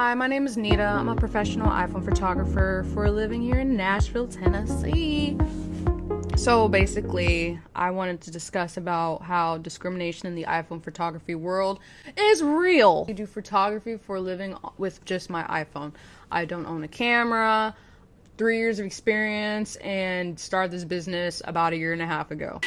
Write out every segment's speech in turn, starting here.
Hi, my name is Nita. I'm a professional iPhone photographer for a living here in Nashville, Tennessee. So basically, I wanted to discuss about how discrimination in the iPhone photography world is real. I do photography for a living with just my iPhone. I don't own a camera, 3 years of experience, and started this business about a year and a half ago.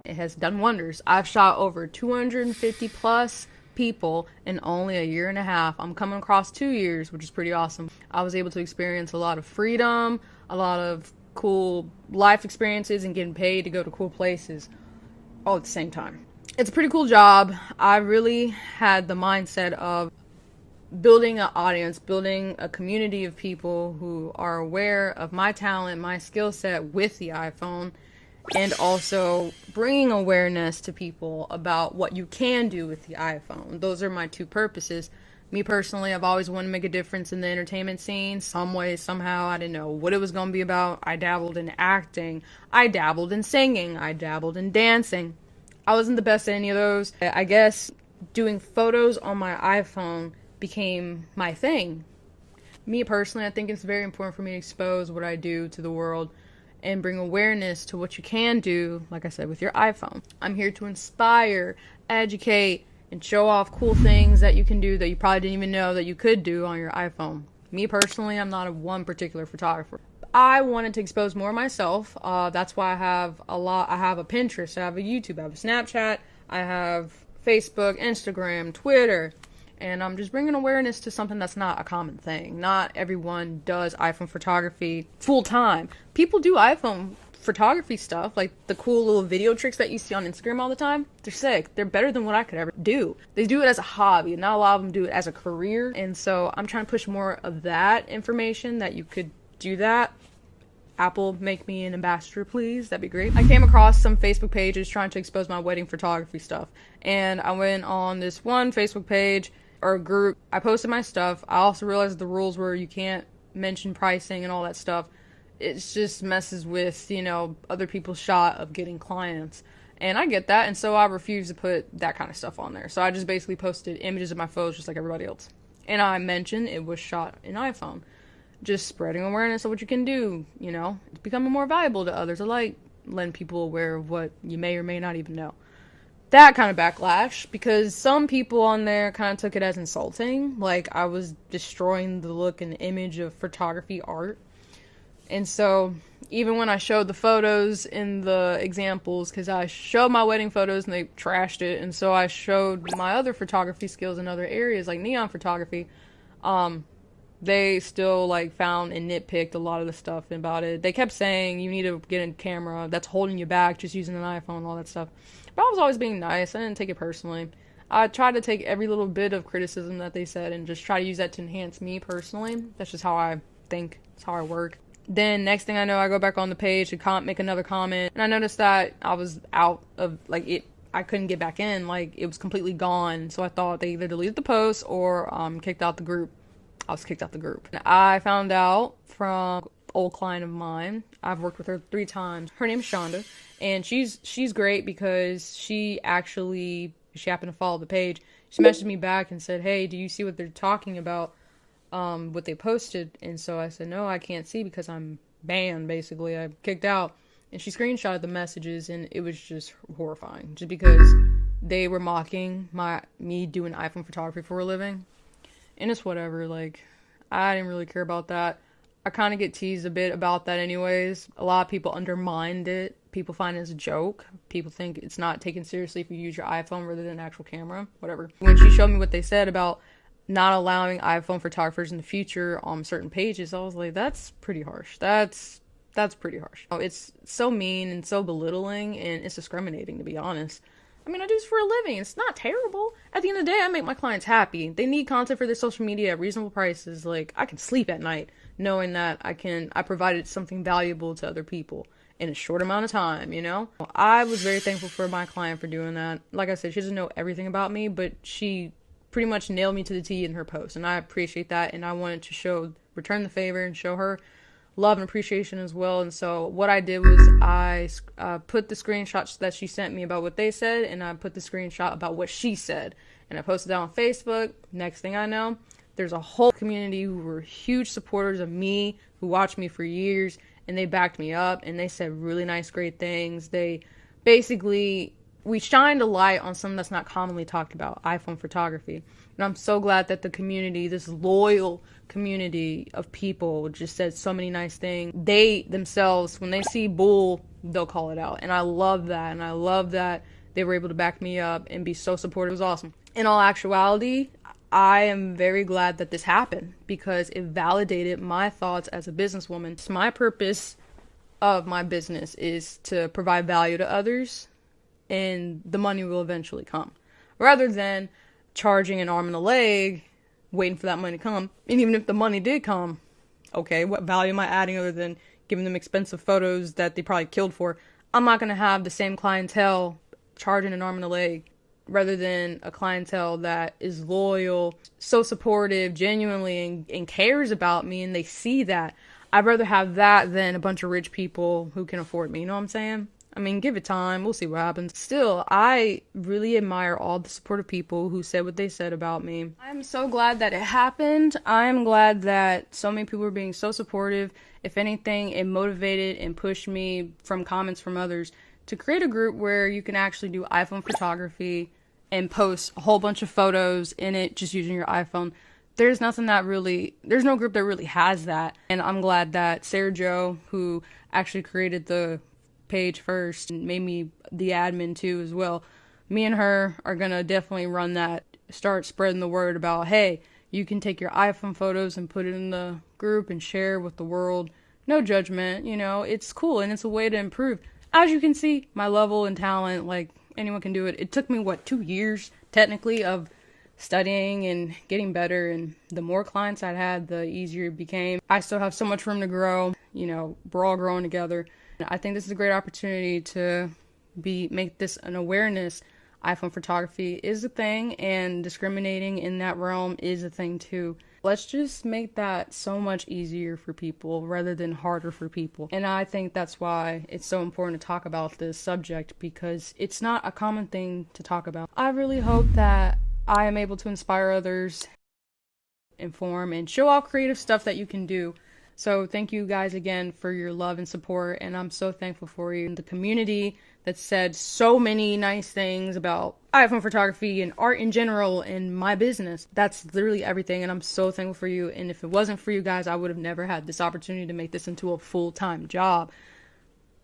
It has done wonders. I've shot over 250 plus people in only a year and a half. I'm coming across 2 years, which is pretty awesome. I was able to experience a lot of freedom, a lot of cool life experiences, and getting paid to go to cool places all at the same time. It's a pretty cool job. I really had the mindset of building an audience, building a community of people who are aware of my talent, my skill set with the iPhone, and also bringing awareness to people about what you can do with the iPhone. Those are my two purposes. Me personally, I've always wanted to make a difference in the entertainment scene, some way, somehow. I didn't know what it was going to be about. I dabbled in acting, I dabbled in singing, I dabbled in dancing. I wasn't the best at any of those. I guess doing photos on my iPhone became my thing. Me personally, I think it's very important for me to expose what I do to the world and bring awareness to what you can do, like I said, with your iPhone. I'm here to inspire, educate, and show off cool things that you can do that you probably didn't even know that you could do on your iPhone. Me personally, I'm not a one particular photographer. I wanted to expose more of myself. That's why I have a Pinterest, I have a YouTube, I have a Snapchat, I have Facebook, Instagram, Twitter. And I'm just bringing awareness to something that's not a common thing. Not everyone does iPhone photography full time. People do iPhone photography stuff, like the cool little video tricks that you see on Instagram all the time. They're sick. They're better than what I could ever do. They do it as a hobby. Not a lot of them do it as a career. And so I'm trying to push more of that information, that you could do that. Apple, make me an ambassador, please. That'd be great. I came across some Facebook pages trying to expose my wedding photography stuff. And I went on this one Facebook page or group. I posted my stuff. I also realized the rules were you can't mention pricing and all that stuff. It just messes with, other people's shot of getting clients. And I get that, and so I refuse to put that kind of stuff on there. So I just basically posted images of my photos just like everybody else. And I mentioned it was shot in iPhone. Just spreading awareness of what you can do, It's becoming more valuable to others. I like letting people aware of what you may or may not even know. That kind of backlash, because some people on there kind of took it as insulting, like I was destroying the look and image of photography art. And so even when I showed the photos in the examples, because I showed my wedding photos and they trashed it, and so I showed my other photography skills in other areas like neon photography, they still found and nitpicked a lot of the stuff about it. They kept saying you need to get a camera, that's holding you back just using an iPhone and all that stuff. But I was always being nice. I didn't take it personally. I tried to take every little bit of criticism that they said and just try to use that to enhance me personally. That's just how I think. It's how I work. Then next thing I know, I go back on the page to make another comment, and I noticed that I was out of it. I couldn't get back in. It was completely gone. So I thought they either deleted the post or kicked out the group. I was kicked out the group. And I found out from an old client of mine. I've worked with her 3 times. Her name's Shonda, and she's great because she happened to follow the page. She messaged me back and said, "Hey, do you see what they're talking about? What they posted?" And so I said, "No, I can't see because I'm banned. Basically, I'm kicked out." And she screenshotted the messages, and it was just horrifying, just because they were mocking me doing iPhone photography for a living. And it's whatever, I didn't really care about that. I kind of get teased a bit about that anyways. A lot of people undermined it. People find it as a joke. People think it's not taken seriously if you use your iPhone rather than an actual camera, whatever. When she showed me what they said about not allowing iPhone photographers in the future on certain pages, I was like, that's pretty harsh. That's pretty harsh. It's so mean and so belittling, and it's discriminating, to be honest. I do this for a living. It's not terrible. At the end of the day, I make my clients happy. They need content for their social media at reasonable prices. I can sleep at night knowing that I provided something valuable to other people in a short amount of time, I was very thankful for my client for doing that. Like I said, she doesn't know everything about me, but she pretty much nailed me to the T in her post, and I appreciate that, and I wanted to return the favor and show her love and appreciation as well. And so what I did was I put the screenshots that she sent me about what they said, and I put the screenshot about what she said, and I posted that on Facebook. Next thing I know, there's a whole community who were huge supporters of me, who watched me for years, and they backed me up, and they said really nice, great things. They basically, we shined a light on something that's not commonly talked about, iPhone photography. And I'm so glad that the community, this loyal community of people, just said so many nice things. They themselves, when they see bull, they'll call it out. And I love that. And I love that they were able to back me up and be so supportive. It was awesome. In all actuality, I am very glad that this happened because it validated my thoughts as a businesswoman. My purpose of my business is to provide value to others, and the money will eventually come. Rather than charging an arm and a leg, waiting for that money to come. And even if the money did come, okay, what value am I adding other than giving them expensive photos that they probably killed for? I'm not going to have the same clientele charging an arm and a leg rather than a clientele that is loyal, so supportive, genuinely, and cares about me, and they see that. I'd rather have that than a bunch of rich people who can afford me, you know what I'm saying? I mean, give it time. We'll see what happens. Still, I really admire all the supportive people who said what they said about me. I'm so glad that it happened. I'm glad that so many people were being so supportive. If anything, it motivated and pushed me from comments from others to create a group where you can actually do iPhone photography and post a whole bunch of photos in it just using your iPhone. There's no group that really has that. And I'm glad that Sarah Jo, who actually created the page first and made me the admin too as well, me and her are gonna definitely run that, start spreading the word about, hey, you can take your iPhone photos and put it in the group and share with the world. No judgment, you know, it's cool and it's a way to improve. As you can see, my level and talent, like, anyone can do it. It took me 2 years technically of studying and getting better, and the more clients I had, the easier it became. I still have so much room to grow. You know, we're all growing together. I think this is a great opportunity to make this an awareness. iPhone photography is a thing, and discriminating in that realm is a thing too. Let's just make that so much easier for people rather than harder for people. And I think that's why it's so important to talk about this subject, because it's not a common thing to talk about. I really hope that I am able to inspire others, inform, and show off creative stuff that you can do. So thank you guys again for your love and support, and I'm so thankful for you and the community that said so many nice things about iPhone photography and art in general and my business. That's literally everything, and I'm so thankful for you. And if it wasn't for you guys, I would have never had this opportunity to make this into a full-time job.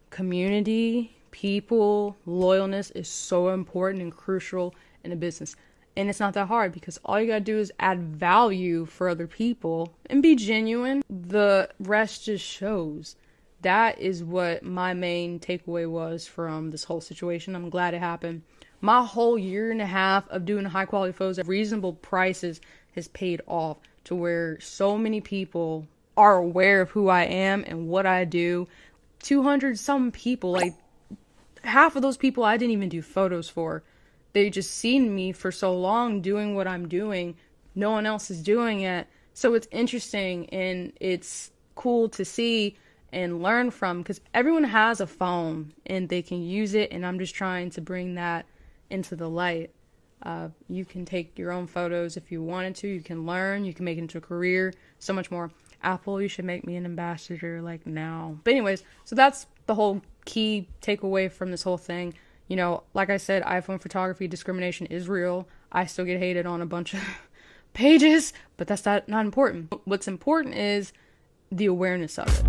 Community, people, loyalness is so important and crucial in a business. And it's not that hard, because all you gotta do is add value for other people and be genuine. The rest just shows. That is what my main takeaway was from this whole situation. I'm glad it happened. My whole 1.5 years of doing high quality photos at reasonable prices has paid off to where so many people are aware of who I am and what I do. 200 some people, like half of those people I didn't even do photos for. They just seen me for so long doing what I'm doing. No one else is doing it. So it's interesting and it's cool to see and learn from, because everyone has a phone and they can use it. And I'm just trying to bring that into the light. You can take your own photos if you wanted to. You can learn. You can make it into a career. So much more. Apple, you should make me an ambassador like now. But anyways, so that's the whole key takeaway from this whole thing. You know, like I said, iPhone photography discrimination is real. I still get hated on a bunch of pages, but that's not important. What's important is the awareness of it.